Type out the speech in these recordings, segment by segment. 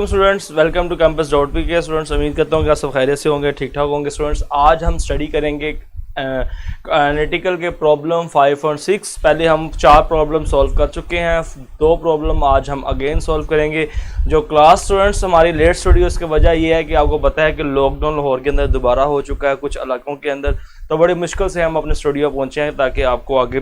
Students, welcome to campus dot P K. Students, उम्मीद करता हूँ कि आप सब खैरियत से होंगे, ठीक ठाक होंगे। स्टूडेंट्स, आज हम स्टडी करेंगे एनालिटिकल के प्रॉब्लम 5 और 6। पहले हम 4 प्रॉब्लम सॉल्व कर चुके हैं, 2 प्रॉब्लम आज हम अगेन सॉल्व करेंगे। जो क्लास स्टूडेंट्स हमारी लेट स्टडी, उसकी वजह यह है कि आपको पता है कि लॉकडाउन लाहौर के अंदर दोबारा हो चुका है कुछ इलाकों के अंदर, तो बड़ी मुश्किल से हम अपने स्टूडियो पहुँचे हैं ताकि आपको आगे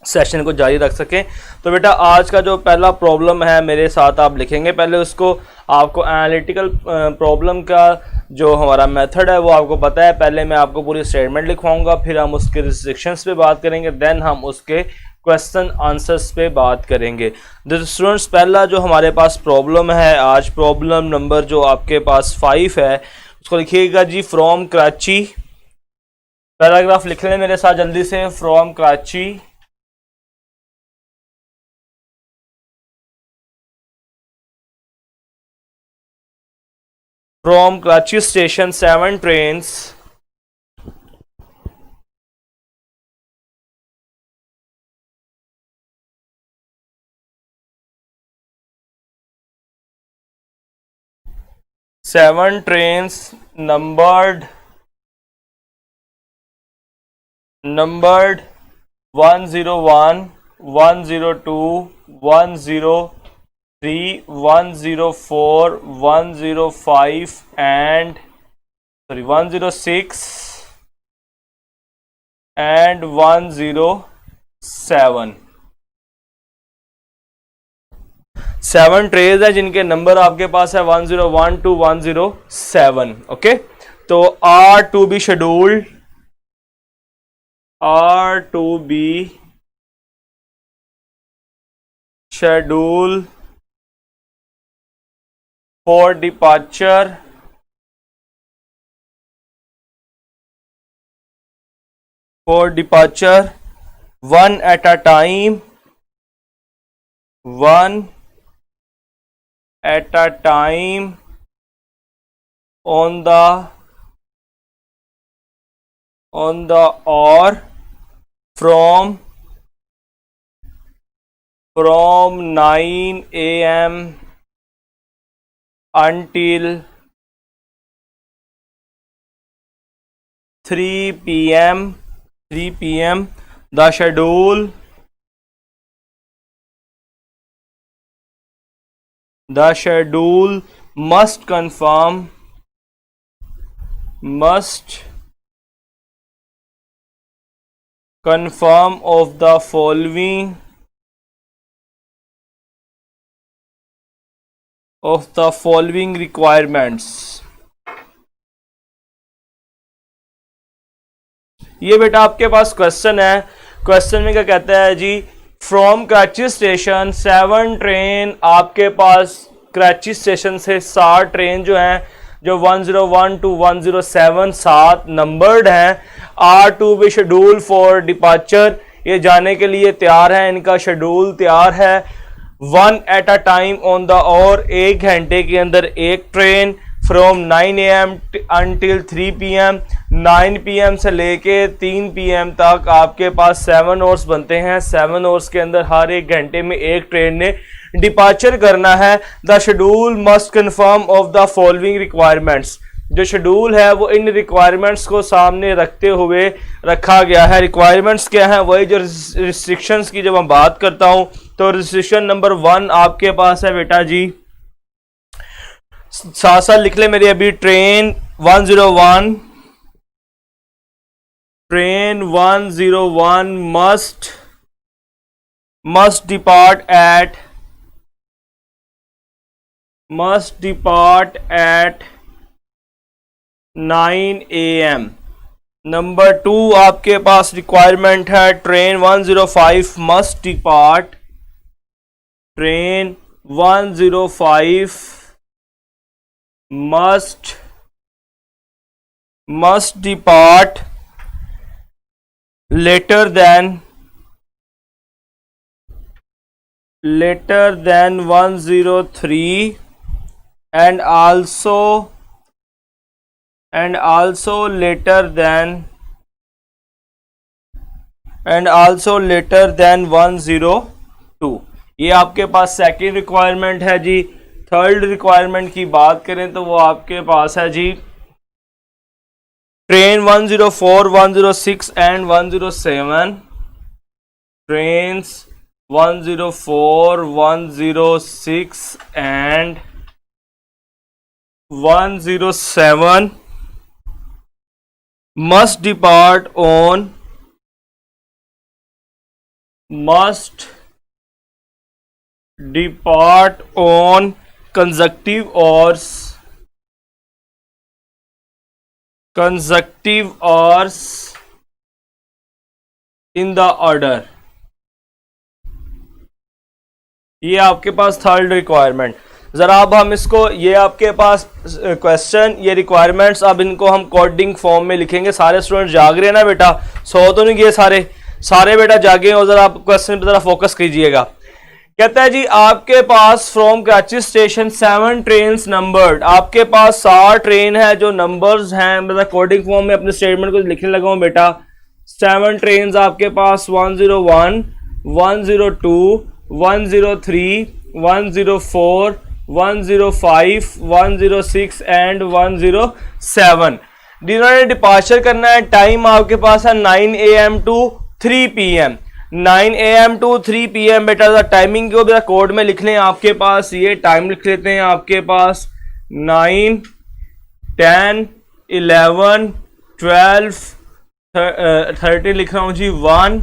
सेशन को जारी रख सकें। तो बेटा, आज का जो पहला प्रॉब्लम है मेरे साथ आप लिखेंगे। पहले उसको आपको एनालिटिकल प्रॉब्लम का जो हमारा मेथड है वो आपको पता है। पहले मैं आपको पूरी स्टेटमेंट लिखवाऊंगा, फिर हम उसके रिस्ट्रिक्शंस पे बात करेंगे, देन हम उसके क्वेश्चन आंसर्स पे बात करेंगे। तो स्टूडेंट्स, पहला जो हमारे पास प्रॉब्लम है आज, प्रॉब्लम नंबर जो आपके पास 5 है, उसको लिखिएगा जी। फ्रॉम कराची, पैराग्राफ लिख लें मेरे साथ जल्दी से। From Karachi From Karachi station, 7 trains numbered 101, 102, 103, 104, 105 and 106 and 107। 7 trains है जिनके नंबर आपके पास है 101 to 107। ओके, तो are to be scheduled, for departure one at a time, on the or from 9 a.m. until 3 p.m. The schedule must confirm of the following requirements। ये बेटा आपके पास question है। क्वेश्चन में क्या कहता है जी? फ्रॉम कराची स्टेशन 7 ट्रेन, आपके पास कराची स्टेशन से 7 ट्रेन जो हैं, जो 101 to 107 7 नंबर्ड हैं, are to be schedule for departure, ये जाने के लिए तैयार है, इनका शेड्यूल तैयार है। 1 at a time on the और, 1 घंटे के अंदर एक train, from 9 AM until 3 PM, 9 PM से लेके 3 PM तक आपके पास 7 आवर्स बनते हैं। 7 आवर्स के अंदर हर एक घंटे में एक ट्रेन ने डिपार्चर करना है। The schedule must confirm of the following requirements, जो शेड्यूल है वो इन रिक्वायरमेंट्स को सामने रखते हुए रखा गया है। रिक्वायरमेंट्स क्या है? वही जो रिस्ट्रिक्शंस की जब मैं बात करता हूं, तो रिस्ट्रिक्शन नंबर 1 आपके पास है बेटा जी, साथ साथ लिख ले मेरे अभी। Train 101 must depart at 9 AM। Number 2 आपके पास रिक्वायरमेंट है, train 105 must depart later than 103 and also later than 102। ये आपके पास सेकंड रिक्वायरमेंट है जी। थर्ड रिक्वायरमेंट की बात करें तो वो आपके पास है जी train 104, 106 and 107। Trains 104, 106 and 107 must depart on consecutive hours in the order। ये आपके पास थर्ड रिक्वायरमेंट। जरा अब हम इसको, ये आपके पास क्वेश्चन, ये रिक्वायरमेंट्स, अब इनको हम कोडिंग फॉर्म में लिखेंगे। सारे स्टूडेंट जाग रहे हैं ना बेटा? सो तो नहीं गए सारे बेटा जागे, और जरा आप क्वेश्चन पे जरा फोकस कीजिएगा। कहता है जी आपके पास from Karachi station 7 train numbered, आपके पास 7 ट्रेन है जो नंबर्स हैं। मतलब कोडिंग फॉर्म में अपने स्टेटमेंट को लिखने लगा हूं बेटा। 7 ट्रेन आपके पास 101, 102, 103, 104, 105, 106 एंड 107 जिन्होंने डिपार्चर करना है। टाइम आपके पास है 9 AM to 3 PM। 9 AM to 3 PM बेटा टाइमिंग को बेटा कोड में लिख लें। आपके पास ये टाइम लिख लेते हैं, आपके पास 9, 10, 11, 12, 13 लिख रहा हूं जी, 1,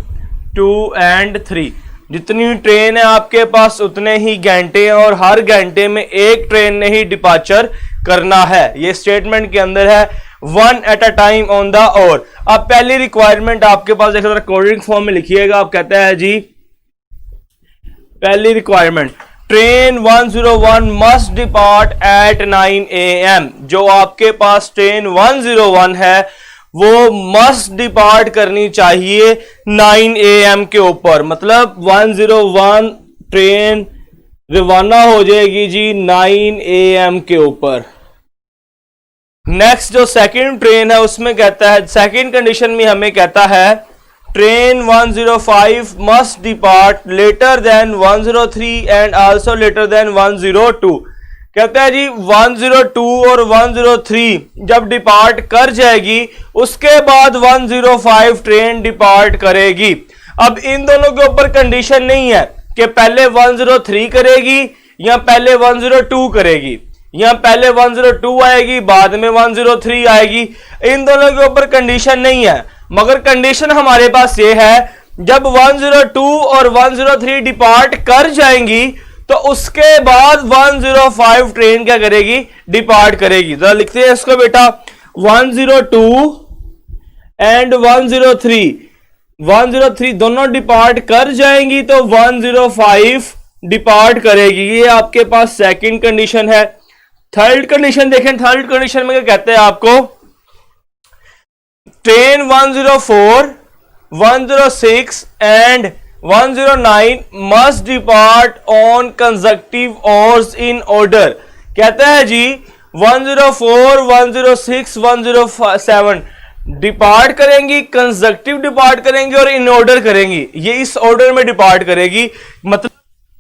2 एंड 3। जितनी ट्रेन है आपके पास उतने ही घंटे हैं, और हर घंटे में एक ट्रेन ने ही डिपार्चर करना है। ये स्टेटमेंट के अंदर है, 1 at a time on the और। अब पहली रिक्वायरमेंट आपके पास देखो, कोडिंग फॉर्म में लिखिएगा। आप कहता है जी पहली requirement, train 101 must depart at 9 AM। जो आपके पास ट्रेन 101 है वो मस्ट डिपार्ट करनी चाहिए 9 AM के ऊपर। मतलब 101 ट्रेन रवाना हो जाएगी जी 9 AM के ऊपर। नेक्स्ट जो सेकंड ट्रेन है उसमें कहता है, सेकंड कंडीशन में हमें कहता है train 105 must depart later than 103 and also later than 102। कहता है जी 102 और 103 जब डिपार्ट कर जाएगी उसके बाद 105 ट्रेन डिपार्ट करेगी। अब इन दोनों के ऊपर कंडीशन नहीं है कि पहले 103 करेगी या पहले 102 करेगी, या पहले 102 आएगी बाद में 103 आएगी। इन दोनों के ऊपर कंडीशन नहीं है, मगर कंडीशन हमारे पास ये है जब 102 और 103 डिपार्ट कर जाएंगी तो उसके बाद 105 ट्रेन क्या करेगी, डिपार्ट करेगी। जरा लिखते हैं इसको बेटा, 102 एंड 103 दोनों डिपार्ट कर जाएंगी तो 105 डिपार्ट करेगी। ये आपके पास सेकंड कंडीशन है। थर्ड कंडीशन देखें, थर्ड कंडीशन में क्या कहते हैं आपको, train 104, 106 and 109 must depart on consecutive hours in order. कहता है जी 104, 106, 107 डिपार्ट करेंगी, कंसेक्यूटिव डिपार्ट करेंगी और इन ऑर्डर करेंगी। ये इस ऑर्डर में डिपार्ट करेगी। मतलब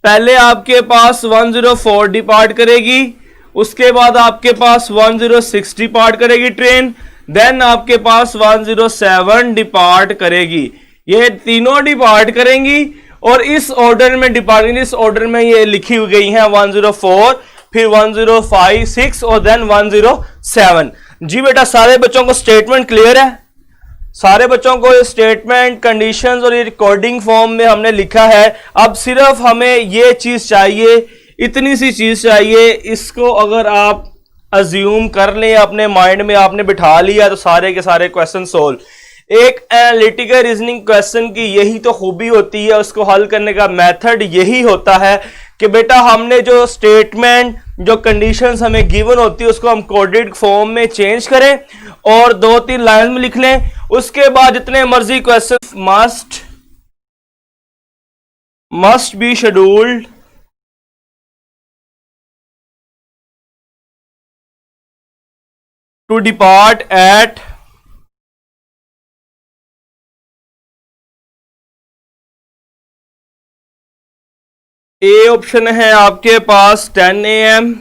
पहले आपके पास 104 डिपार्ट करेगी, उसके बाद आपके पास 106 डिपार्ट करेगी ट्रेन, देन आपके पास 107 डिपार्ट करेगी। ये तीनों डिपार्ट करेंगी और इस ऑर्डर में डिपार्ट करेंगी। इस ऑर्डर में ये लिखी हुई गई है 104, फिर 105, 6 और देन 107। जी बेटा सारे बच्चों को स्टेटमेंट क्लियर है? सारे बच्चों को ये स्टेटमेंट, कंडीशंस और ये रिकॉर्डिंग फॉर्म में हमने लिखा है। अब सिर्फ हमें ये चीज चाहिए, इतनी सी चीज चाहिए। इसको अगर आप अज्यूम कर लें, अपने माइंड में आपने बिठा लिया तो सारे के सारे क्वेश्चन सोल्व। एक एनालिटिकल रीजनिंग क्वेश्चन की यही तो खूबी होती है, उसको हल करने का मेथड यही होता है कि बेटा हमने जो स्टेटमेंट, जो कंडीशंस हमें गिवन होती है उसको हम कोडेड फॉर्म में चेंज करें और 2-3 लाइन में लिख लें। उसके बाद जितने मर्जी question must be scheduled to depart at A option है आपके पास 10 AM,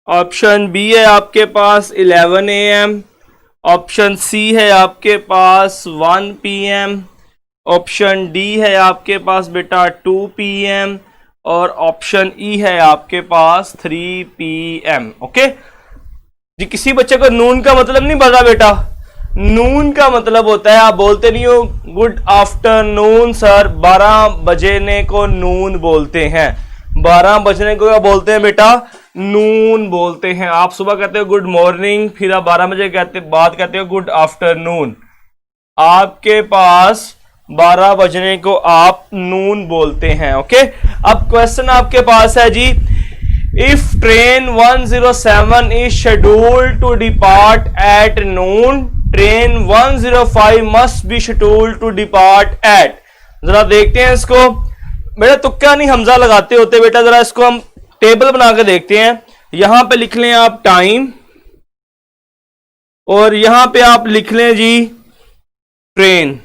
ऑप्शन बी है आपके पास 11 AM, ऑप्शन सी है आपके पास 1 PM, ऑप्शन डी है आपके पास बेटा 2 PM और ऑप्शन ई है आपके पास 3 PM। ओके जी, किसी बच्चे को नून का मतलब नहीं पता बेटा? नून का मतलब होता है, आप बोलते नहीं हो गुड आफ्टरनून सर, 12 बजने को नून बोलते हैं। 12 बजने को क्या बोलते हैं बेटा? नून बोलते हैं। आप सुबह कहते हो गुड मॉर्निंग, फिर आप 12 बजे बाद कहते हो गुड आफ्टरनून। आपके पास 12 बजने को आप नून बोलते हैं। ओके, अब क्वेश्चन आपके पास है जी, if train 107 is scheduled to depart at noon, train 105 must be scheduled to depart at. जरा देखते हैं इसको बेटा, तुक्का नहीं हमजा लगाते होते बेटा, जरा इसको हम टेबल बना के देखते हैं। यहां पे लिख लें आप टाइम और यहां पे आप लिख लें जी ट्रेन।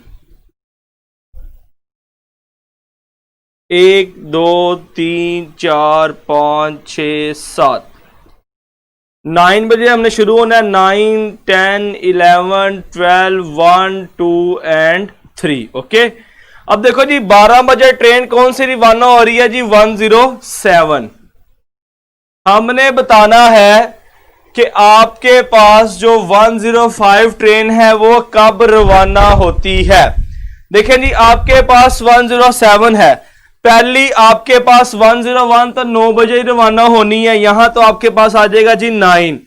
1 2 3 4 5 6 7, 9 बजे हमने शुरू होना है। 9 10 11 12 1 2 एंड 3। ओके, अब देखो जी 12 बजे ट्रेन कौन सी रवाना हो रही है जी? 107। हमने बताना है कि आपके पास जो 105 ट्रेन है वो कब रवाना होती है। देखें जी, आपके पास 107 है, पहली आपके पास 101 तो 9 बजे ही रवाना होनी है। यहां तो आपके पास आ जाएगा जी 9,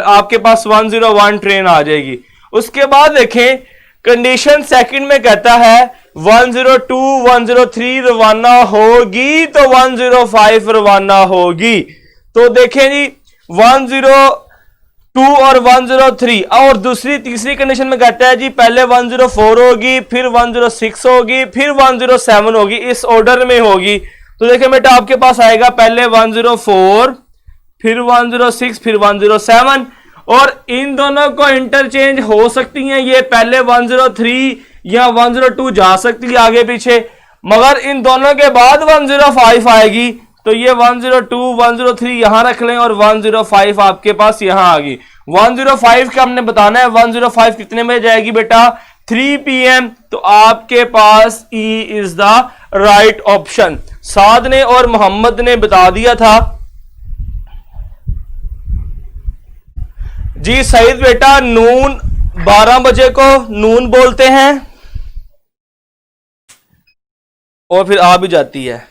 आपके पास 101 ट्रेन आ जाएगी। उसके बाद देखें कंडीशन सेकंड में कहता है 102 103 रवाना होगी तो 105 रवाना होगी। तो देखें जी 102 और 103, और तीसरी कंडीशन में कहता है जी पहले 104 होगी, फिर 106 होगी, फिर 107 होगी, इस ऑर्डर में होगी। तो देखें बेटा आपके पास आएगा पहले 104, फिर 106, फिर 107, और इन दोनों को इंटरचेंज हो सकती हैं। ये पहले 103 या 102 जा सकती है आगे पीछे, मगर इन दोनों के बाद 105 आएगी। तो ये 102 103 यहां रख लें और 105 आपके पास यहां आ गई। 105 का हमने बताना है 105 कितने में जाएगी बेटा? 3 PM। तो आपके पास E is the right option. Saad ने और मोहम्मद ने बता दिया था जी। सईद बेटा नून 12 बजे को नून बोलते हैं और फिर आ भी जाती है।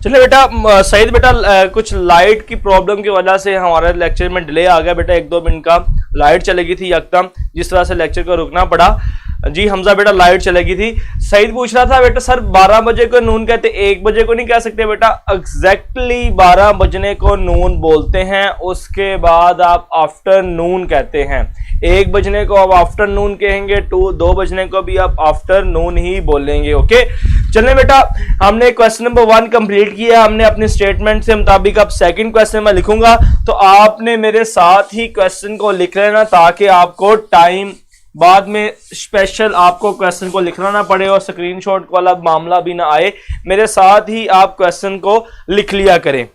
चलिए बेटा, सईद बेटा कुछ लाइट की प्रॉब्लम की वजह से हमारे लेक्चर में डिले आ गया बेटा, 1-2 मिनट का। लाइट चलेगी थी यकदम, जिस तरह से लेक्चर को रुकना पड़ा जी। हमजा बेटा लाइट चलेगी थी। सईद पूछ रहा था बेटा सर 12 बजे को नून कहते, 1 बजे को नहीं कह सकते बेटा? एग्जैक्टली 12 बजने को नून बोलते हैं, उसके बाद आप आफ्टरनून कहते हैं। 1 बजने को आप आफ्टरनून कहेंगे, 2 बजने को भी आप आफ्टरनून ही बोलेंगे। ओके, चलिए बेटा हमने क्वेश्चन नंबर 1 कंप्लीट किया हमने अपने स्टेटमेंट से मुताबिक। अब सेकंड क्वेश्चन मैं लिखूंगा तो आपने मेरे साथ ही क्वेश्चन को लिख लेना, ताकि आपको टाइम बाद में स्पेशल आपको क्वेश्चन को लिखना ना पड़े और स्क्रीनशॉट वाला मामला भी ना आए। मेरे साथ ही आप क्वेश्चन को लिख लिया करें।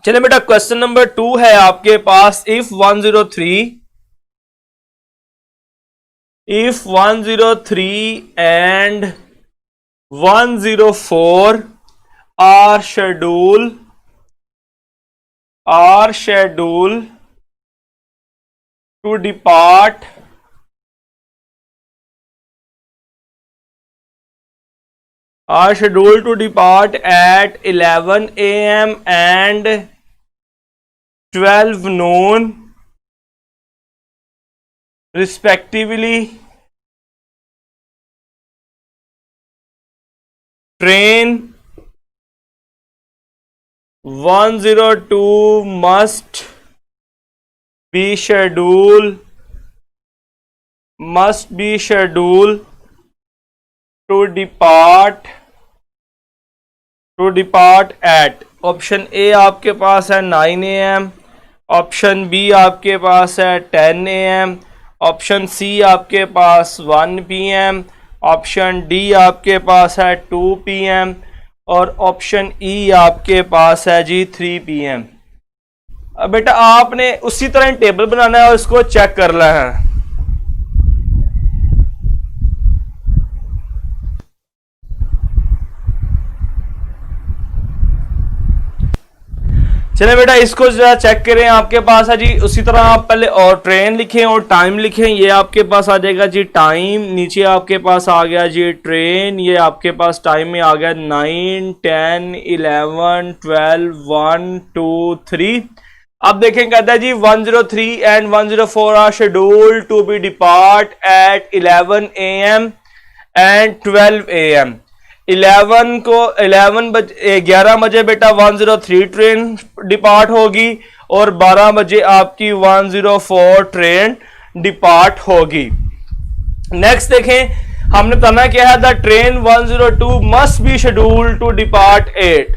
चलिए बेटा क्वेश्चन नंबर 2 है आपके पास, if 103 and 104 are scheduled to depart at 11 AM and 12 noon respectively. Train 102 must be scheduled to depart at। Option A आपके पास है 9 AM, ऑप्शन बी आपके पास है 10 AM, ऑप्शन सी आपके पास 1 PM, ऑप्शन डी आपके पास है 2 PM और ऑप्शन ई आपके पास है जी 3 PM। अब बेटा आपने उसी तरह टेबल बनाना है और इसको चेक करना है। चले बेटा इसको जरा चेक करें। आपके पास है जी उसी तरह आप पहले और ट्रेन लिखें और टाइम लिखें। ये आपके पास आ जाएगा जी टाइम, नीचे आपके पास आ गया जी ट्रेन, ये आपके पास टाइम में आ गया 9, 10, 11, 12, 1, 2, 3। अब देखें कहता है जी 103 and 104 are scheduled to be depart at 11 AM and 12 AM। 11 बजे बेटा 103 ट्रेन डिपार्ट होगी और 12 बजे आपकी 104 ट्रेन डिपार्ट होगी। नेक्स्ट देखें, हमने बताना क्या है, the train 102 must be scheduled to depart 8।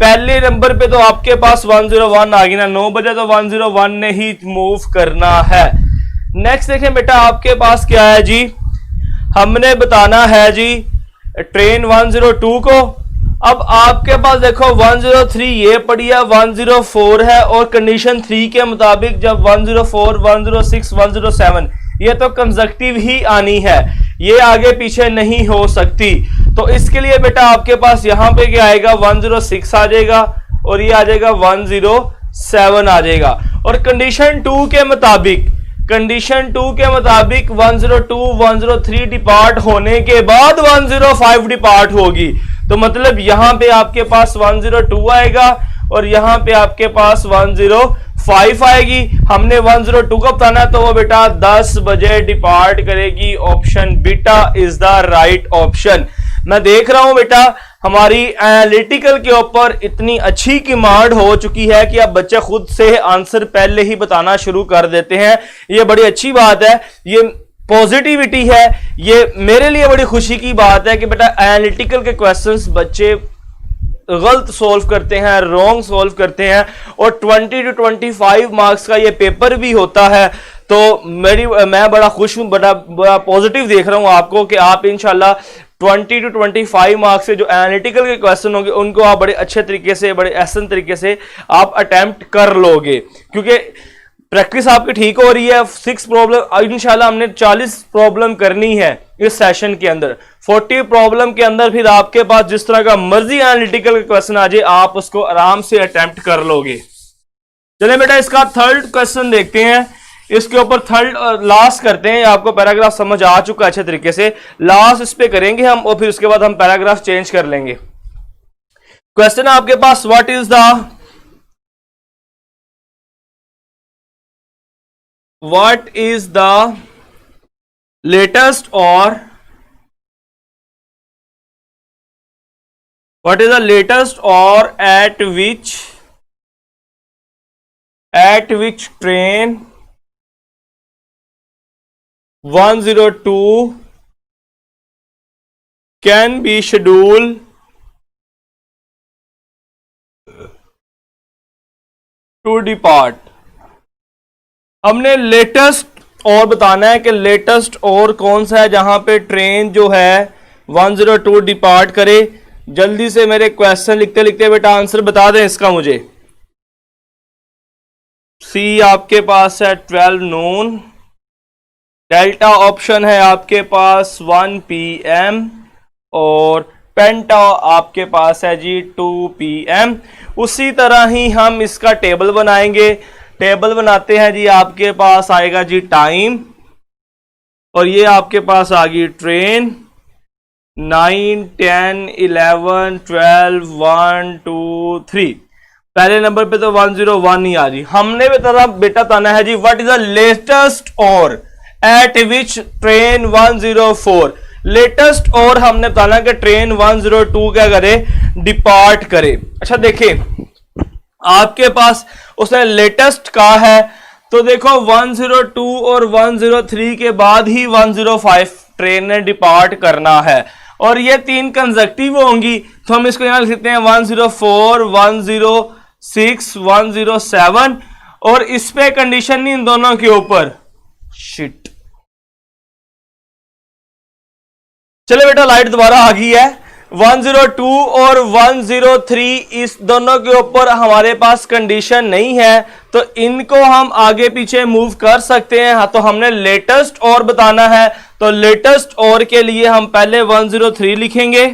पहले नंबर पे तो आपके पास 101 आ गई ना, 9 बजे तो 101 ने ही मूव करना है। नेक्स्ट देखें बेटा आपके पास क्या है जी, हमने बताना है जी ट्रेन 102 को। अब आपके पास देखो 103 ये पड़ी है, 104 है और कंडीशन 3 के मुताबिक जब 104, 106, 107 ये तो कंसेक्टिव ही आनी है, ये आगे पीछे नहीं हो सकती। तो इसके लिए बेटा आपके पास यहां पे क्या आएगा, 106 आ जाएगा और ये आ जाएगा 107 आ जाएगा। और कंडीशन 2 के मुताबिक 102, 103 डिपार्ट होने के बाद 105 डिपार्ट होगी। तो मतलब यहां पे आपके पास 102 आएगा और यहां पे आपके पास 105 आएगी। हमने 102 को बताना है तो वो बेटा 10 बजे डिपार्ट करेगी। Option beta is the right option. मैं देख रहा हूं बेटा हमारी एनालिटिकल के ऊपर इतनी अच्छी डिमांड हो चुकी है कि अब बच्चे खुद से आंसर पहले ही बताना शुरू कर देते हैं। ये बड़ी अच्छी बात है, ये पॉजिटिविटी है, ये मेरे लिए बड़ी खुशी की बात है कि बेटा एनालिटिकल के क्वेश्चंस बच्चे गलत सॉल्व करते हैं, रॉन्ग सॉल्व करते हैं और 20 to 25 मार्क्स का ये पेपर भी होता है। तो मैं बड़ा खुश हूं, बड़ा पॉजिटिव देख रहा हूं आपको कि आप इंशाल्लाह 20 to 25 मार्क्स से जो एनालिटिकल के क्वेश्चन होंगे उनको आप बड़े अच्छे तरीके से, बड़े आसान तरीके से आप अटेम्प्ट कर लोगे, क्योंकि प्रैक्टिस आपकी ठीक हो रही है। 6 प्रॉब्लम इंशाल्लाह हमने 40 प्रॉब्लम करनी है इस सेशन के अंदर। 40 प्रॉब्लम के अंदर फिर आपके पास जिस तरह का मर्जी एनालिटिकल का क्वेश्चन आ जाए आप उसको आराम से अटेम्प्ट कर लोगे। चलिए बेटा इसका थर्ड क्वेश्चन देखते हैं। इसके ऊपर थर्ड और लास्ट करते हैं। आपको पैराग्राफ समझ आ चुका है अच्छे तरीके से, लास्ट इस पे करेंगे हम और फिर उसके बाद हम पैराग्राफ चेंज कर लेंगे। क्वेश्चन है आपके पास, व्हाट इज द लेटेस्ट और eight which train 102 can be scheduled to depart। हमने लेटेस्ट और बताना है कि लेटेस्ट और कौन सा है जहां पे ट्रेन जो है 102 डिपार्ट करे। जल्दी से मेरे क्वेश्चन लिखते लिखते बेटा आंसर बता दें इसका मुझे। सी आपके पास है 12 नून, डेल्टा ऑप्शन है आपके पास 1 PM और पेंटा आपके पास है जी 2 PM। उसी तरह ही हम इसका टेबल बनाएंगे। टेबल बनाते हैं जी, आपके पास आएगा जी टाइम और ये आपके पास आ गई ट्रेन 9, 10, 11, 12, 1, 2, 3। पहले नंबर पे तो 101 ही आ रही। हमने बेटा बताना है जी व्हाट इज द लेटेस्ट और एट विच ट्रेन 104। लेटेस्ट और हमने बताना कि ट्रेन 102 क्या करे, डिपार्ट करे। अच्छा देखें आपके पास उसने लेटेस्ट कहा है तो देखो 102 और 103 के बाद ही 105 ट्रेन ने डिपार्ट करना है और ये 3 कंसेक्टिव होंगी। तो हम इसको यहां लिख सकते हैं 104, 106, 107 और इस पे कंडीशन नहीं इन दोनों के ऊपर। शिट, चले बेटा लाइट दोबारा आ गई है। 102 और 103 इस दोनों के ऊपर हमारे पास कंडीशन नहीं है, तो इनको हम आगे पीछे मूव कर सकते हैं। हाँ, तो हमने लेटेस्ट और बताना है, तो लेटेस्ट और के लिए हम पहले 103 लिखेंगे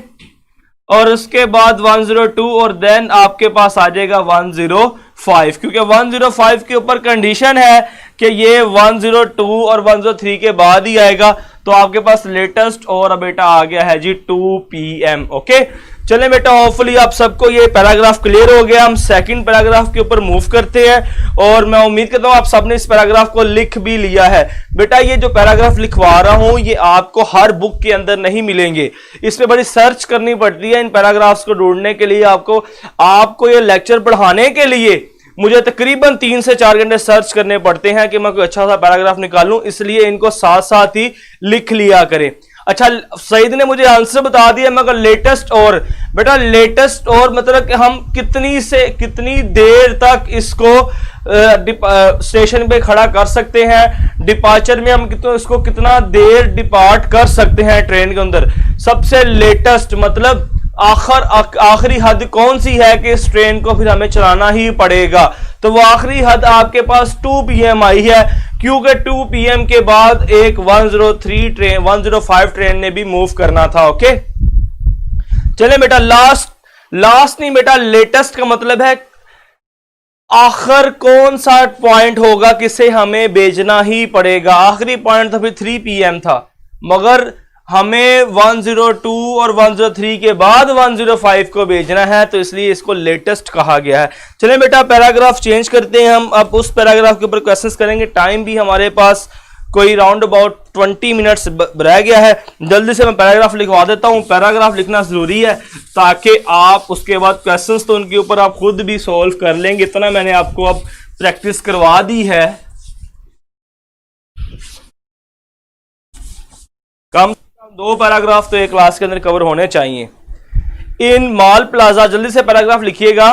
और उसके बाद 102 और देन आपके पास आ जाएगा 105, क्योंकि 105 के ऊपर कंडीशन है कि ये 102 और 103 के बाद ही आएगा। तो आपके पास लेटेस्ट और बेटा आ गया है जी 2 PM। ओके, चलें बेटा, होपफुली आप सबको ये पैराग्राफ क्लियर हो गया। हम सेकंड पैराग्राफ के ऊपर मूव करते हैं और मैं उम्मीद करता हूं आप सबने इस पैराग्राफ को लिख भी लिया है। बेटा ये जो पैराग्राफ लिखवा रहा हूं ये आपको हर बुक के अंदर नहीं मिलेंगे, इस पे बड़ी सर्च करनी पड़ती है इन पैराग्राफ्स को ढूंढने के लिए। आपको ये लेक्चर पढ़ाने के लिए मुझे तकरीबन 3 से 4 घंटे सर्च करने पड़ते हैं कि मैं कोई अच्छा सा पैराग्राफ निकालूं, इसलिए इनको साथ साथ ही लिख लिया करें। अच्छा, सईद ने मुझे आंसर बता दिया, मगर लेटेस्ट और बेटा लेटेस्ट और मतलब कि हम कितनी से कितनी देर तक इसको स्टेशन पे खड़ा कर सकते हैं, डिपार्चर में हम इसको कितना देर डिपार्ट कर सकते हैं ट्रेन के अंदर। सबसे लेटेस्ट मतलब आखिरी हद कौन सी है कि इस ट्रेन को फिर हमें चलाना ही पड़ेगा, तो वो आखिरी हद आपके पास 2 PM आई है, क्योंकि 2 PM के बाद एक 103 ट्रेन 105 ट्रेन ने भी मूव करना था। ओके, चले बेटा, लास्ट नहीं बेटा, लेटेस्ट का मतलब है आखिर कौन सा पॉइंट होगा किसे हमें भेजना ही पड़ेगा। आखिरी पॉइंट तो फिर 3 PM था, मगर हमें 102 और 103 के बाद 105 को भेजना है, तो इसलिए इसको लेटेस्ट कहा गया है। चलें बेटा पैराग्राफ चेंज करते हैं, हम अब उस पैराग्राफ के ऊपर क्वेश्चंस करेंगे। टाइम भी हमारे पास कोई राउंड अबाउट 20 मिनट्स रह गया है। जल्दी से मैं पैराग्राफ लिखवा देता हूं। पैराग्राफ लिखना जरूरी है ताकि आप उसके बाद क्वेश्चंस तो उनके ऊपर आप खुद भी सॉल्व कर लेंगे। इतना मैंने आपको अब प्रैक्टिस करवा दी है। कम 2 पैराग्राफ तो एक क्लास के अंदर कवर होने चाहिए। इन मॉल प्लाजा, जल्दी से पैराग्राफ लिखिएगा।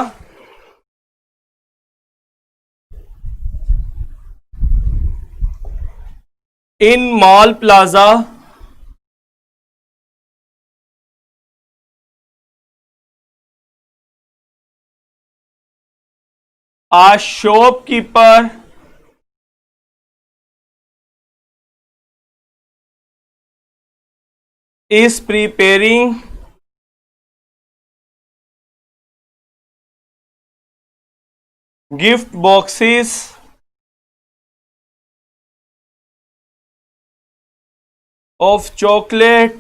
In mall plaza a shopkeeper is preparing gift boxes of chocolate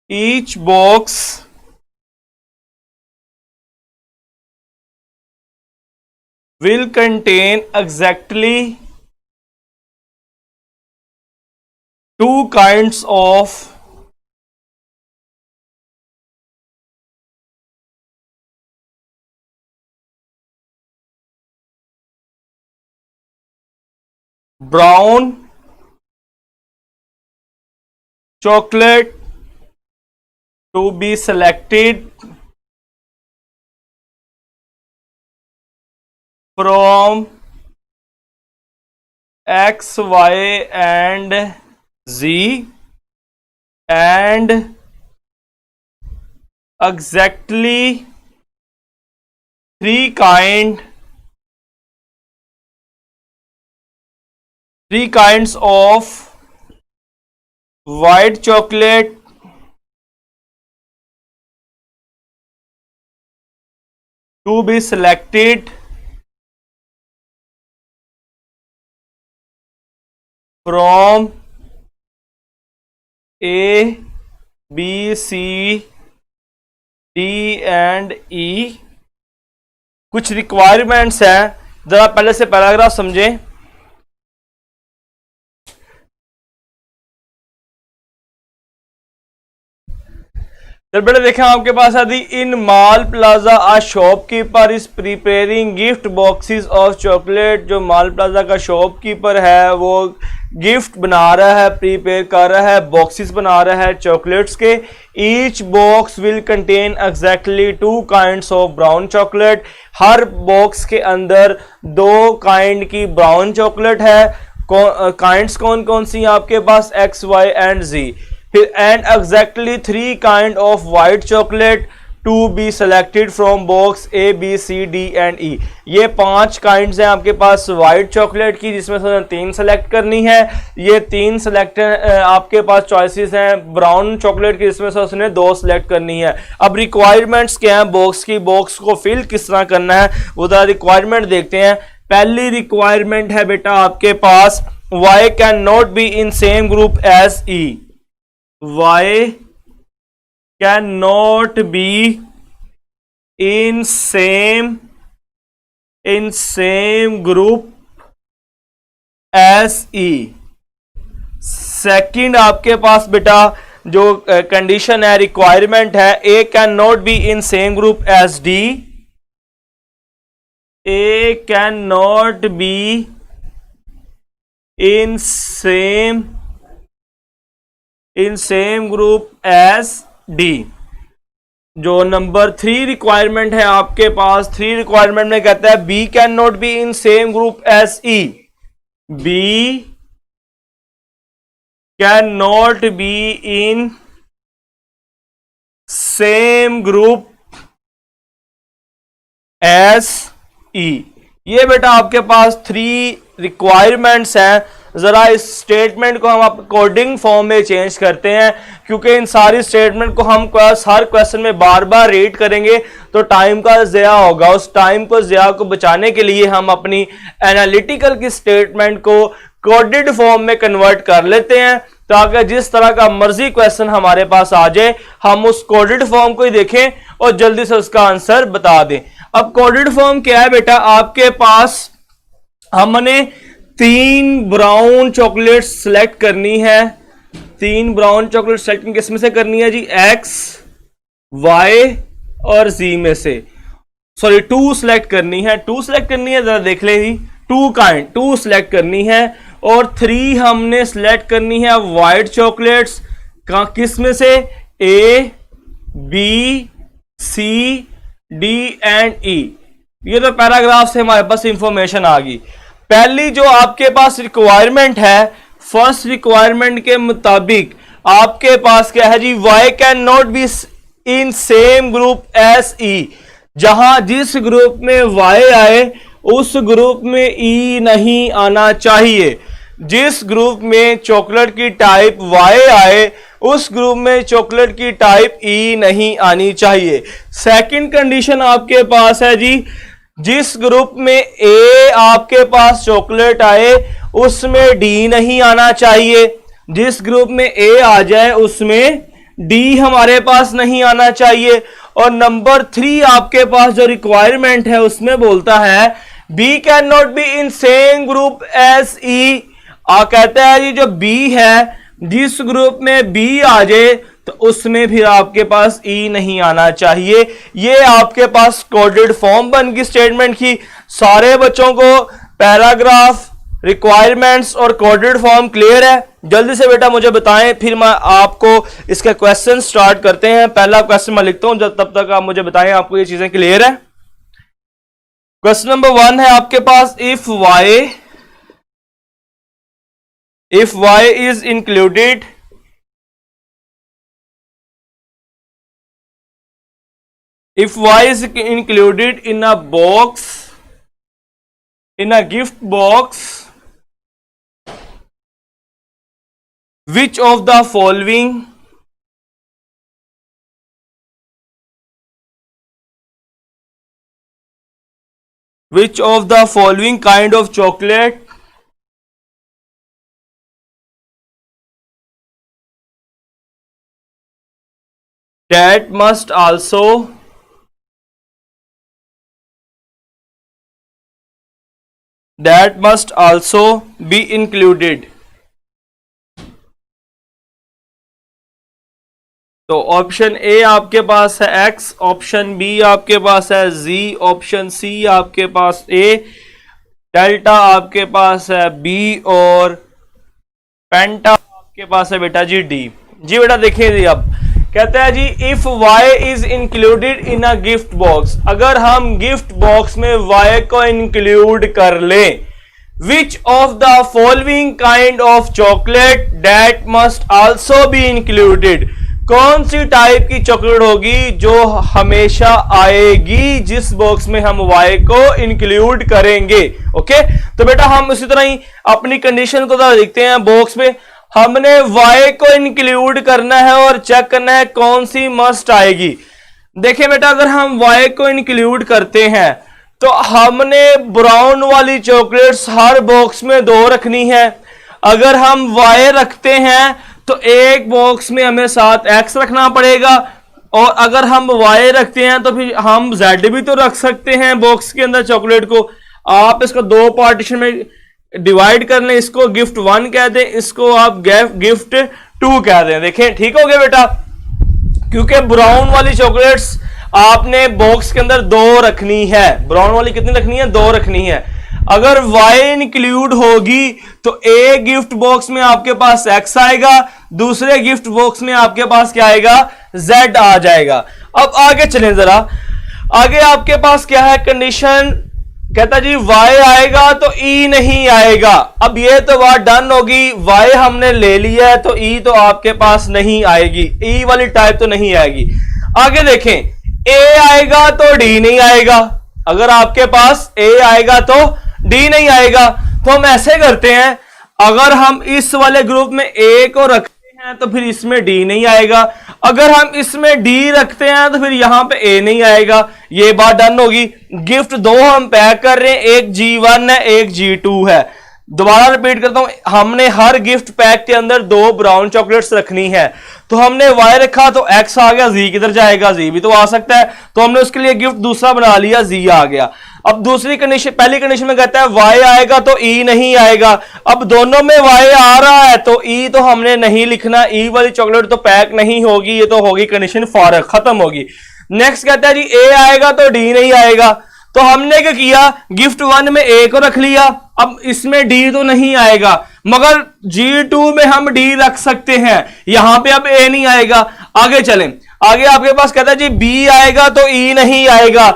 each box will contain exactly 2 kinds of brown chocolate to be selected from X, Y and Z, and exactly 3 kinds of white chocolate to be selected from A, B, C, D and E। कुछ requirements हैं, जरा पहले से paragraph समझें। चल बेटा देखें आपके पास आदि in mall plaza a shopkeeper is preparing gift boxes of chocolate. जो माल प्लाजा का शॉपकीपर है वो गिफ्ट बना रहा है, प्रिपेयर कर रहा है, बॉक्सेस बना रहा है चॉकलेट्स के। Each box will contain exactly 2 kinds of brown chocolate. Her box के अंदर 2 काइंड की ब्राउन चॉकलेट है। काइंड्स कौन कौन सी आपके पास? X, Y and Z. फिर and exactly 3 kind of white chocolate to be selected from box A B C D and E. ये 5 काइंड्स हैं आपके पास वाइट चॉकलेट की, जिसमें से 3 सेलेक्ट करनी है। ये 3 सेलेक्ट आपके पास चॉइसेस हैं ब्राउन चॉकलेट की, जिसमें से उसने 2 सेलेक्ट करनी है। अब रिक्वायरमेंट्स क्या है बॉक्स की, बॉक्स को फिल किस तरह करना है वो जरा रिक्वायरमेंट देखते हैं। पहली रिक्वायरमेंट है बेटा आपके पास y can not be in same group as e। y can not be in same group as e। Second आपके पास बेटा जो कंडीशन है, रिक्वायरमेंट है, a can not be in same group as d। A cannot be in same group as D। जो number 3 requirement है आपके पास, 3 रिक्वायरमेंट में कहता है B can not be in same group as E। B can not be in same group as E. ये बेटा आपके पास 3 रिक्वायरमेंट्स हैं। जरा इस स्टेटमेंट को हम कोडिंग फॉर्म में चेंज करते हैं, क्योंकि इन सारी स्टेटमेंट को हम हर क्वेश्चन में बार बार रीड करेंगे तो टाइम का ज़या होगा। उस टाइम को ज़या को बचाने के लिए हम अपनी एनालिटिकल की स्टेटमेंट को कोडेड फॉर्म में कन्वर्ट कर लेते हैं, ताकि जिस तरह का मर्जी क्वेश्चन हमारे पास आ जाए हम उस कोडेड फॉर्म को ही देखें और जल्दी से उसका आंसर बता दें। अब कोडेड फॉर्म क्या है बेटा आपके पास? हमने 3 ब्राउन चॉकलेट सेलेक्ट करनी है। 3 ब्राउन चॉकलेट सेलेक्ट किस में से करनी है जी? एक्स, वाई और जी में से। सॉरी 2 सेलेक्ट करनी है। 2 सेलेक्ट करनी है, जरा देख ले जी। 2 सेलेक्ट करनी है और 3 हमने सेलेक्ट करनी है वाइट चॉकलेट्स किस में से? ए, B, C, D and E. ये तो पैराग्राफ से हमारे पास इंफॉर्मेशन आ गई। पहली जो आपके पास रिक्वायरमेंट है, फर्स्ट रिक्वायरमेंट के मुताबिक आपके पास क्या है जी? y can not be in same group as e। जहां जिस ग्रुप में y आए उस ग्रुप में e नहीं आना चाहिए। जिस ग्रुप में चॉकलेट की टाइप y आए उस ग्रुप में चॉकलेट की टाइप ई नहीं आनी चाहिए। सेकंड कंडीशन आपके पास है जी, जिस ग्रुप में ए आपके पास चॉकलेट आए उसमें डी नहीं आना चाहिए। जिस ग्रुप में ए आ जाए उसमें डी हमारे पास नहीं आना चाहिए। और नंबर 3 आपके पास जो रिक्वायरमेंट है उसमें बोलता है B can not be in same group as E. कहता है जी जो बी है, जिस ग्रुप में बी आ जाए तो उसमें फिर आपके पास ई नहीं आना चाहिए। ये आपके पास कोडेड फॉर्म बन गई स्टेटमेंट की। सारे बच्चों को पैराग्राफ, रिक्वायरमेंट्स और कोडेड फॉर्म क्लियर है? जल्दी से बेटा मुझे बताएं, फिर मैं आपको इसके क्वेश्चन स्टार्ट करते हैं। पहला क्वेश्चन मैं लिखता हूं, जब तब तक आप मुझे बताएं आपको ये चीजें क्लियर है। क्वेश्चन नंबर 1 है आपके पास, if y is included in a box, in a gift box, which of the following kind of chocolate that must also be included? तो ऑप्शन ए आपके पास है x, ऑप्शन बी आपके पास है z, ऑप्शन सी आपके पास a, delta आपके पास है b और पेंटा आपके पास है बेटा जी d। जी बेटा देखिए जी, अब कहता है जी if y is included in a gift box, अगर हम गिफ्ट बॉक्स में y को इंक्लूड कर लें, which of the following kind of chocolate that must also be included, कौन सी टाइप की चॉकलेट होगी जो हमेशा आएगी जिस बॉक्स में हम y को इंक्लूड करेंगे। ओके, तो बेटा हम उसी तरह ही अपनी कंडीशन को देखते हैं। बॉक्स में हमने y को इंक्लूड करना है और चेक करना है कौन सी मस्ट आएगी। देखिए बेटा, अगर हम y को इंक्लूड करते हैं तो हमने ब्राउन वाली चॉकलेट्स हर बॉक्स में 2 रखनी है। अगर हम y रखते हैं तो एक बॉक्स में हमें साथ x रखना पड़ेगा, और अगर हम y रखते हैं तो फिर हम z भी तो रख सकते हैं बॉक्स के अंदर चॉकलेट को। आप इसको 2 पार्टीशन में डिवाइड कर लें, इसको गिफ्ट 1 कह दें, इसको आप गिफ्ट 2 कह दें। देखें ठीक हो गया बेटा, क्योंकि ब्राउन वाली चॉकलेट्स आपने बॉक्स के अंदर 2 रखनी है। ब्राउन वाली कितनी रखनी है? 2 रखनी है। अगर y इंक्लूड होगी तो एक गिफ्ट बॉक्स में आपके पास x आएगा, दूसरे गिफ्ट बॉक्स में आपके पास क्या आएगा? z आ जाएगा। अब आगे चलें जरा, आगे आपके पास क्या है कंडीशन? कहता जी y आएगा तो e नहीं आएगा। अब ये तो बात डन होगी, y हमने ले लिया है तो e तो आपके पास नहीं आएगी, e वाली टाइप तो नहीं आएगी। आगे देखें, a आएगा तो d नहीं आएगा। अगर आपके पास a आएगा तो d नहीं आएगा, तो हम ऐसे करते हैं, अगर हम इस वाले ग्रुप में a को रखते हैं तो फिर इसमें d नहीं आएगा, अगर हम इसमें d रखते हैं तो फिर यहां पे a नहीं आएगा। ये बात डन होगी। गिफ्ट 2 हम पैक कर रहे हैं, एक G1 है एक G2 है। दोबारा रिपीट करता हूं, हमने हर गिफ्ट पैक के अंदर 2 ब्राउन चॉकलेट्स रखनी है। तो हमने y रखा तो x आ गया, z किधर जाएगा? z भी तो आ सकता है, तो हमने उसके लिए गिफ्ट दूसरा बना लिया, z आ गया। अब दूसरी कंडीशन, पहली कंडीशन में कहता है y आएगा तो e नहीं आएगा। अब दोनों में y आ रहा है तो e तो हमने नहीं लिखना, e वाली चॉकलेट तो पैक नहीं होगी, ये तो होगी कंडीशन फारग, खत्म होगी। नेक्स्ट कहता है जी a आएगा तो d नहीं आएगा, तो हमने क्या किया? गिफ्ट 1 में a को रख लिया। अब इसमें d तो नहीं आएगा, मगर G2 में हम d रख सकते हैं, यहां पे अब a नहीं आएगा। आगे चलें, आगे आपके पास कहता है जी b आएगा तो e नहीं आएगा।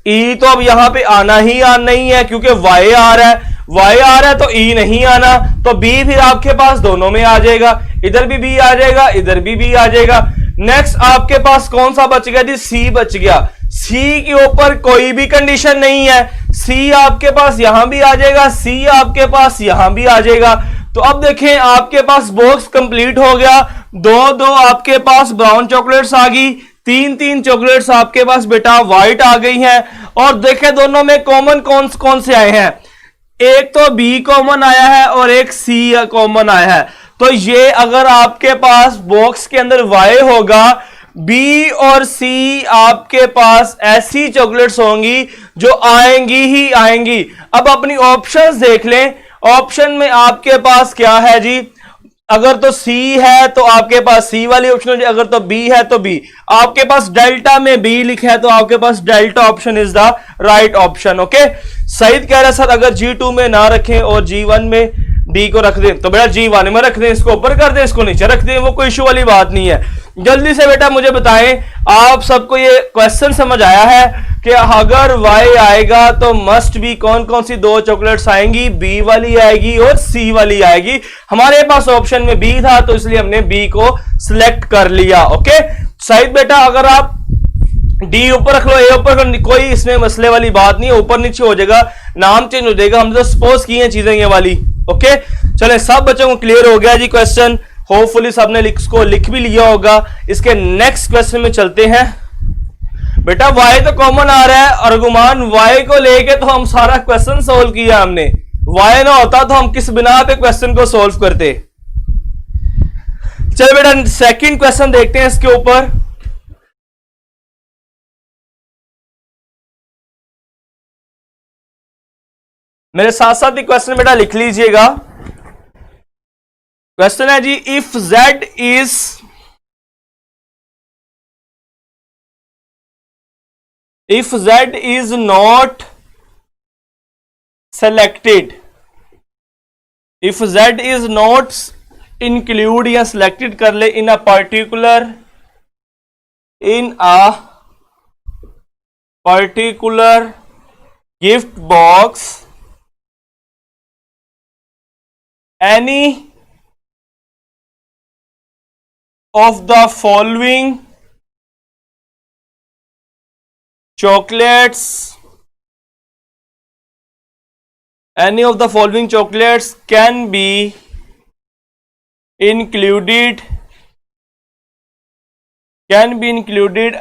e तो अब यहां पे आना ही नहीं है, क्योंकि y आ रहा है, y आ रहा है तो e नहीं आना, तो b फिर आपके पास दोनों में आ जाएगा, इधर भी b आ जाएगा, इधर भी b आ जाएगा। नेक्स्ट आपके पास कौन सा बच गया जी? c बच गया। c के ऊपर कोई भी कंडीशन नहीं है, c आपके पास यहां भी आ जाएगा, c आपके पास यहां भी आ जाएगा। तो अब देखें, आपके पास बॉक्स कंप्लीट हो गया। 2-2 आपके पास ब्राउन चॉकलेट्स आ गई, 3-3 चॉकलेट्स आपके पास बेटा व्हाइट आ गई हैं। और देखें दोनों में कॉमन कौन से आए हैं? एक तो b कॉमन आया है और एक c कॉमन आया है। तो ये अगर आपके पास बॉक्स के अंदर y होगा, b और c आपके पास ऐसी चॉकलेट्स होंगी जो आएंगी ही आएंगी। अब अपनी ऑप्शंस देख लें, ऑप्शन में आपके पास क्या है जी? अगर तो C है तो आपके पास C वाली ऑप्शन है, अगर तो B है तो B। आपके पास डेल्टा में B लिखा है तो आपके पास delta option is the right option. Okay, Saeed कह रहा है सर अगर G2 में ना रखें और G1 में D को रख दें, तो बेटा G1 में रख दें, इसको ऊपर कर दें, इसको नीचे रख दें, वो कोई इशू वाली बात नहीं है। जल्दी से बेटा मुझे बताएं, आप सबको ये क्वेश्चन समझ आया है कि अगर y आएगा तो मस्ट भी कौन कौन सी 2 चॉकलेट्स आएंगी? B वाली आएगी और C वाली आएगी। हमारे पास ऑप्शन में B था तो इसलिए हमने B को सिलेक्ट कर लिया। ओके सईद बेटा, अगर आप D ऊपर रख लो, A ऊपर रख लो, कोई इसमें मसले वाली बात नहीं है, ऊपर नीचे हो जाएगा, नाम चेंज हो जाएगा, हमने तो सपोज की हैं चीजें ये वाली। ओके चले, सब बच्चों को क्लियर हो गया जी क्वेश्चन, होपफुली सबने इसको लिख भी लिया होगा। इसके नेक्स्ट क्वेश्चन में चलते हैं। बेटा y तो कॉमन आ रहा है, अर्गुमान y को लेके तो हम सारा क्वेश्चन सोल्व किया हमने। y ना होता तो हम किस बिना पे क्वेश्चन को सोल्व करते। चलो बेटा सेकंड क्वेश्चन देखते हैं इसके ऊपर। मेरे साथ साथ ही क्वेश्चन बेटा लिख लीजिएगा। क्वेश्चन है जी, if z is if Z is not selected, if Z is not include या selected कर ले in a particular gift box, any of the following chocolates can be included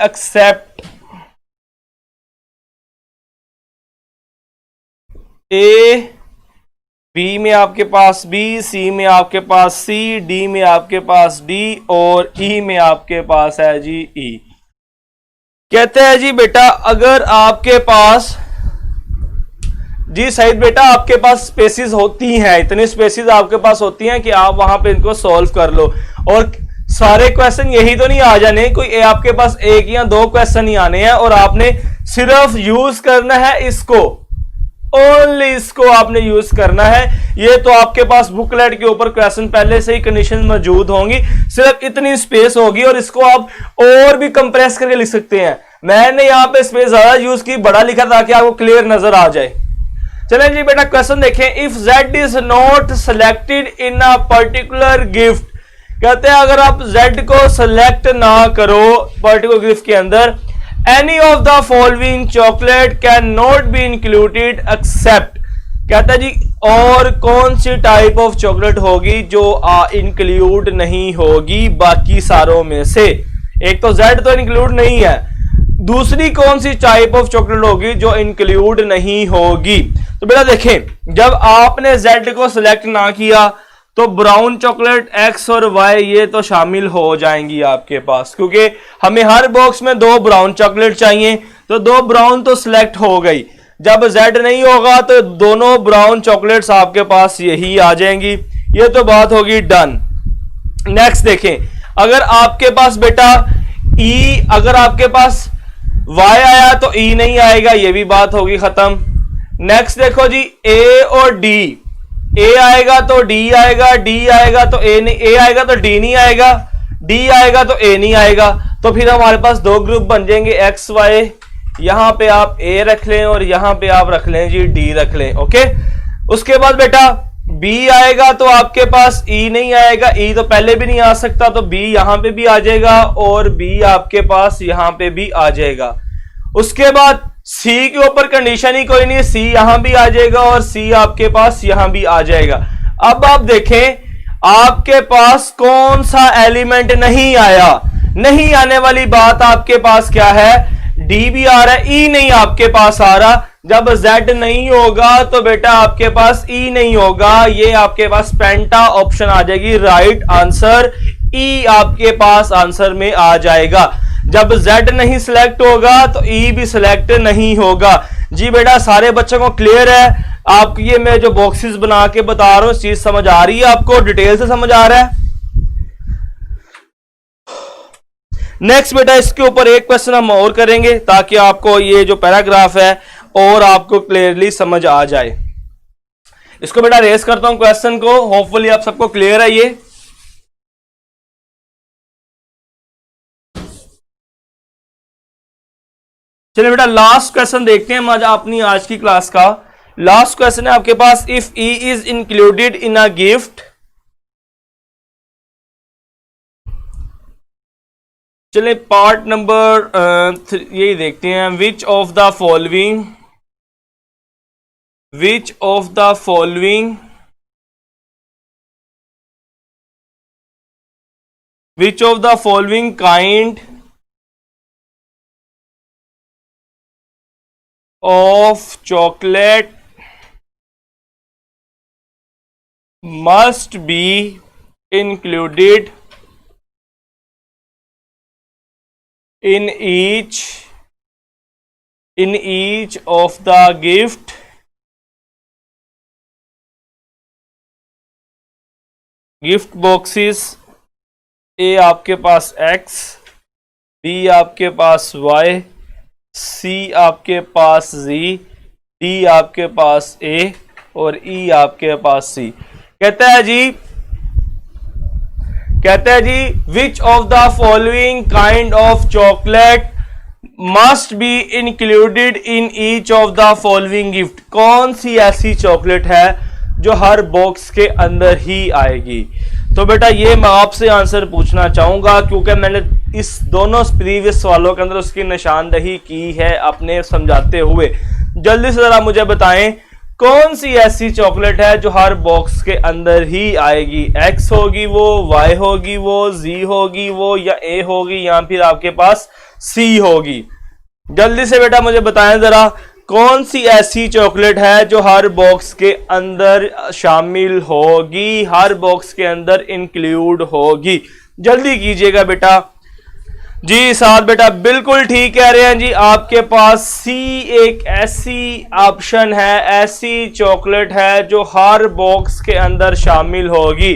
except A, B में आपके पास B, सी में आपके पास सी, D में आपके पास D और ई में आपके पास है जी ई। कहते हैं जी बेटा अगर आपके पास जी सईद बेटा आपके पास स्पेसिस होती हैं, इतनी स्पेसिस आपके पास होती हैं कि आप वहां पे इनको सॉल्व कर लो। और सारे क्वेश्चन यही तो नहीं आ जाने, कोई आपके पास एक या दो क्वेश्चन ही आने हैं और आपने सिर्फ यूज करना है इसको, ओनली इसको आपने यूज करना है। ये तो आपके पास बुकलेट के ऊपर क्वेश्चन पहले से ही कंडीशन मौजूद होंगी, सिर्फ इतनी स्पेस होगी और इसको आप और भी कंप्रेस करके लिख सकते हैं। मैंने यहाँ पे स्पेस ज्यादा यूज की, बड़ा लिखा ताकि आपको क्लियर नजर आ जाए। चलें जी बेटा क्वेश्चन देखें। If Z is not selected in a particular gift, कहते हैं अगर आप Z को सिलेक्ट ना करो पर्टिकुलर गिफ्ट के अंदर, any of the following chocolate can not be included except, कहता है जी और कौन सी टाइप ऑफ चॉकलेट होगी जो इंक्लूड नहीं होगी बाकी सारों में से। एक तो Z तो इंक्लूड नहीं है, दूसरी कौन सी टाइप ऑफ चॉकलेट होगी जो इंक्लूड नहीं होगी। तो बेटा देखें जब आपने Z को सिलेक्ट ना किया तो ब्राउन चॉकलेट X और Y ये तो शामिल हो जाएंगी आपके पास, क्योंकि हमें हर बॉक्स में दो ब्राउन चॉकलेट चाहिए, तो दो ब्राउन तो सिलेक्ट हो गई। जब Z नहीं होगा तो दोनों ब्राउन चॉकलेट्स आपके पास यही आ जाएंगी, ये तो बात होगी डन। नेक्स्ट देखें अगर आपके पास बेटा E, अगर आपके पास Y आया तो E नहीं आएगा, ये भी बात होगी खत्म। नेक्स्ट देखो जी A और D, A आएगा तो D आएगा, D आएगा तो A नहीं, A आएगा तो D नहीं आएगा, D आएगा तो A नहीं आएगा। तो फिर हमारे पास दो ग्रुप बन जाएंगे X Y, यहां पे आप A रख लें और यहां पे आप रख लें जी D रख लें। ओके, उसके बाद बेटा B आएगा तो आपके पास E नहीं आएगा, E तो पहले भी नहीं आ सकता, तो B यहां पे भी आ जाएगा और B आपके पास यहां पे भी आ जाएगा। उसके बाद C के ऊपर कंडीशन ही कोई नहीं, C यहां भी आ जाएगा और C आपके पास यहां भी आ जाएगा। अब आप देखें आपके पास कौन सा एलिमेंट नहीं आया, नहीं आने वाली बात आपके पास क्या है, D भी आ रहा है, E नहीं आपके पास आ रहा। जब Z नहीं होगा तो बेटा आपके पास E नहीं होगा, ये आपके पास पेंटा ऑप्शन आ जाएगी, राइट आंसर E आपके पास आंसर में आ जाएगा। जब Z नहीं सिलेक्ट होगा तो E भी सिलेक्ट नहीं होगा। जी बेटा सारे बच्चों को क्लियर है? आप ये मैं जो बॉक्सेस बना के बता रहा हूं चीज समझ आ रही है आपको, डिटेल से समझ आ रहा है? नेक्स्ट बेटा इसके ऊपर एक क्वेश्चन हम और करेंगे ताकि आपको ये जो पैराग्राफ है और आपको क्लियरली समझ आ जाए। इसको बेटा रेस करता हूं क्वेश्चन को, होपफुली आप सबको क्लियर है ये। चलिए बेटा लास्ट क्वेश्चन देखते हैं हम आज अपनी आज की क्लास का। लास्ट क्वेश्चन है आपके पास, if E is included in a gift, चलिए पार्ट नंबर यही देखते हैं। Which of the following kind of chocolate must be included in each of the gift boxes। A आपके पास X, B आपके पास Y सी आपके पास जी, डी आपके पास ए और ई आपके पास सी। कहता है जी which of the following kind of chocolate must be included in each of the following gift. कौन सी ऐसी चॉकलेट है जो हर बॉक्स के अंदर ही आएगी। तो बेटा ये मैं आपसे आंसर पूछना चाहूंगा, क्योंकि मैंने इस दोनों प्रीवियस सवालों के अंदर उसकी निशानदही की है अपने समझाते हुए। जल्दी से जरा मुझे बताएं कौन सी ऐसी चॉकलेट है जो हर बॉक्स के अंदर ही आएगी। एक्स होगी वो, वाई होगी वो, जी होगी वो, या ए होगी, या फिर आपके पास सी होगी। जल्दी से बेटा मुझे बताएं जरा कौन सी ऐसी चॉकलेट है जो हर बॉक्स के अंदर शामिल होगी, हर बॉक्स के अंदर इंक्लूड होगी। जल्दी कीजिएगा बेटा। जी साथ बेटा बिल्कुल ठीक कह रहे हैं जी, आपके पास सी एक ऐसी ऑप्शन है, ऐसी चॉकलेट है जो हर बॉक्स के अंदर शामिल होगी,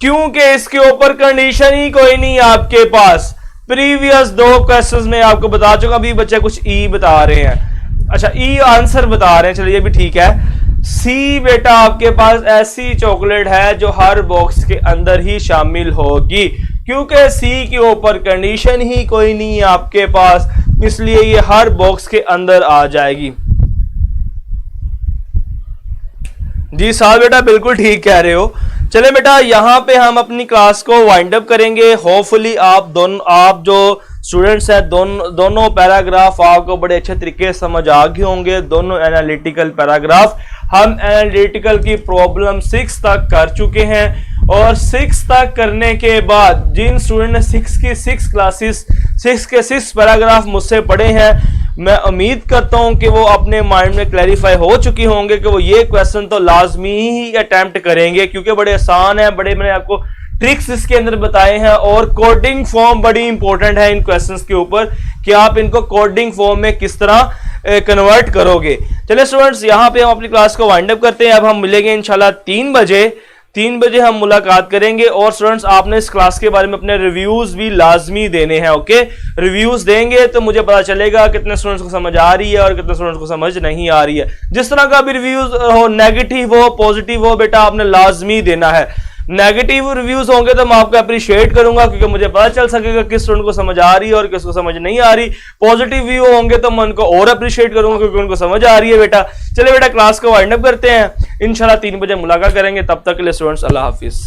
क्योंकि इसके ऊपर कंडीशन ही कोई नहीं आपके पास। प्रीवियस 2 क्वेश्चंस में आपको बता चुका, अभी बच्चे कुछ ई बता रहे हैं, अच्छा ई आंसर बता रहे हैं, चलिए भी ठीक है। सी बेटा आपके पास ऐसी चॉकलेट है जो हर बॉक्स के अंदर ही शामिल होगी, क्योंकि सी के ऊपर कंडीशन ही कोई नहीं है आपके पास, इसलिए ये हर बॉक्स के अंदर आ जाएगी। जी साहब बेटा बिल्कुल ठीक कह रहे हो। चले बेटा यहां पे हम अपनी क्लास को वाइंड अप करेंगे। होपफुली आप जो स्टूडेंट्स हैं दोनों पैराग्राफ आपको बड़े अच्छे तरीके से समझ आ गए होंगे। दोनों एनालिटिकल पैराग्राफ हम एनालिटिकल की प्रॉब्लम 6 तक कर चुके हैं, और 6 तक करने के बाद जिन स्टूडेंट ने 6 की 6 क्लासेस 6 के 6 पैराग्राफ मुझसे पढ़े हैं, मैं उम्मीद करता हूं कि वो अपने माइंड में क्लैरिफाई हो चुकी होंगे कि वो ये क्वेश्चन तो लाजमी ही अटेम्प्ट करेंगे, क्योंकि बड़े आसान है, बड़े मैंने आपको ट्रिक्स इसके अंदर बताए हैं। और कोडिंग फॉर्म बड़ी इंपॉर्टेंट है इन क्वेश्चंस के ऊपर कि आप इनको कोडिंग फॉर्म में किस तरह कन्वर्ट करोगे। चलिए स्टूडेंट्स यहां पे हम अपनी क्लास को वाइंड अप करते हैं। अब हम मिलेंगे इंशाल्लाह 3 बजे हम मुलाकात करेंगे। और स्टूडेंट्स आपने इस क्लास के बारे में अपने रिव्यूज भी लाजमी देने हैं, ओके। रिव्यूज देंगे तो मुझे पता चलेगा कितने स्टूडेंट्स को समझ आ रही है और कितने स्टूडेंट्स को समझ नहीं आ रही है। जिस तरह का भी रिव्यूज हो, नेगेटिव हो पॉजिटिव हो, बेटा आपने लाजमी देना है। नेगेटिव रिव्यूज होंगे तो मैं आपको अप्रिशिएट करूंगा, क्योंकि मुझे पता चल सकेगा किस स्टूडेंट को समझ आ रही है और किसको समझ नहीं आ रही। पॉजिटिव व्यू होंगे तो मैं उनको और अप्रिशिएट करूंगा, क्योंकि उनको समझ आ रही है बेटा। चलिए बेटा क्लास को वाइंड अप करते हैं, इंशाल्लाह 3 बजे मुलाकात करेंगे। तब तक के लिए स्टूडेंट्स अल्लाह हाफिज।